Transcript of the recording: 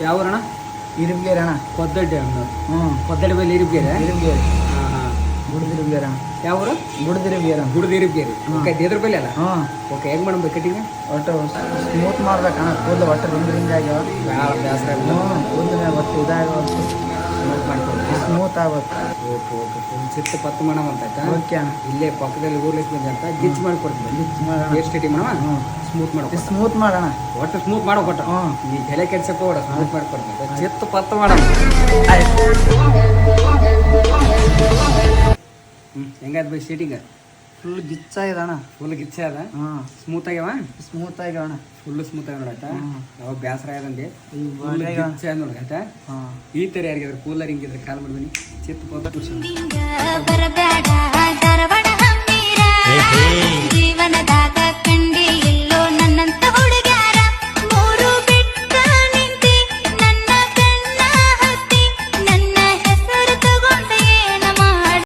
ಯಾವೂರಣ? ಇರುಬ್ಗೇರಿ ಅಣ್ಣ. ಕೊದ್ದಡ್ಡಿ ಅಣ್ಣ. ಹ್ಞೂ ಕೊದ್ದಡ್ಡಿ ಬಲ್ಲಿ ಇರುಬ್ಗೇರಿ. ಇರುಬ್ಗೇರಿ. ಹಾಂ ಹಾಂ. ಗುಡ್ದಿರುಬ್ಗೇರಿ ಅಣ್ಣ. ಯಾವೂರು? ಗುಡ್ದಿರುಬ್ಗೇರಿ. ಗುಡ್ದು ಇರುಬ್ಗೇರಿ. ಓಕೆ ಎದ್ರ ಬಲ್ಲಿ ಅಲ್ಲ? ಹ್ಞೂ. ಓಕೆ ಹೆಂಗೆ ಮಾಡಬೇಕು ಕಟಿಂಗ್? ಒಟ್ಟು ಸ್ಮೂತ್ ಮಾಡ್ಬೇಕಣ್ಣ. ಕೂದಲು ಒಟ್ಟು ರಿಂಗ್ ಆಗ್ಯಾವ. ಭಾಳ ಬೇಸರ ಹ್ಞೂ ಕೂದಲು ಒಟ್ಟು ಇದಾಗ್ಯಾವ. ಸ್ಮೂತ್ ಮಾಡ್ಕೊಂಡು ಸ್ಮೂತ್ ಆಗ್ಬೇಕು. ಓಕೆ ಓಕೆ ಫುಲ್ ಚಿತ್ತ ಪತ್ತು ಮಾಡಮ್ ಅಂತ ಓಕೆ ಅಣ್ಣ. ಇಲ್ಲೇ ಪಕ್ಕದಲ್ಲಿ ಊರ್ಲಿಸ್ ಬಂದೆ ಅಂತ ಗಿಚ್ ಮಾಡಿಕೊಡ್ತೀನಿ. ಗಿಚ್ ಮಾಡೋಣ. ಎಷ್ಟು ಟೀಮ್ ಮಾಡಮ್ಮ? ಹ್ಞೂ ಸ್ಮೂತ್ ಮಾಡೋ ಸ್ಮೂತ್ ಮಾಡೋಣ. ಒಟ್ಟು ಸ್ಮೂತ್ ಮಾಡೋ ಕೊಟ್ಟ. ಹ್ಞೂ ನೀ ತಲೆ ಕೆಡ್ಸಕ್ಕೆ ಹೋಗ್ಬೇಡ, ಸ್ಮೂತ್ ಮಾಡ್ಕೊಡ್ತೀನಿ. ಚಿತ್ತ ಪತ್ತು ಮಾಡಮ್ಮ. ಹೆಂಗಾದ್ ಬೈ ಸೀಟಿಂಗ? ಫುಲ್ ಗಿಚ್ಚಾಗಿದೆ ಅಣ್ಣ. ಫುಲ್ ಗಿಚ್ಚ ಅದ. ಹ್ಞೂ ಸ್ಮೂತ್ ಆಗ್ಯಾವ. ಸ್ಮೂತ್ ಆಗ್ಯಾವ ಅಣ್ಣ. ಫುಲ್ ಸ್ಮೂತ್ ಆಗಿ ನೋಡಾಯ್ತಾ. ಯಾವಾಗ ಬೇಸರ ಆಗ್ಯದಂದೆ ಈಗ ಫುಲ್ ಒಳ್ಳೆಯ ಗಿಚ್ಚ ನೋಡಾಯ್ತಾ. ಹಾಂ ಈ ಥರ ಯಾರಿಗಾದ್ರೆ ಕೂಲರ್ ಹಿಂಗಿದ್ರೆ ಕಾಲ್ ಮಾಡ್ಬನ್ನಿ. ಚಿತ್ತ ಪತ್ತು ಜೀವನದಾಗ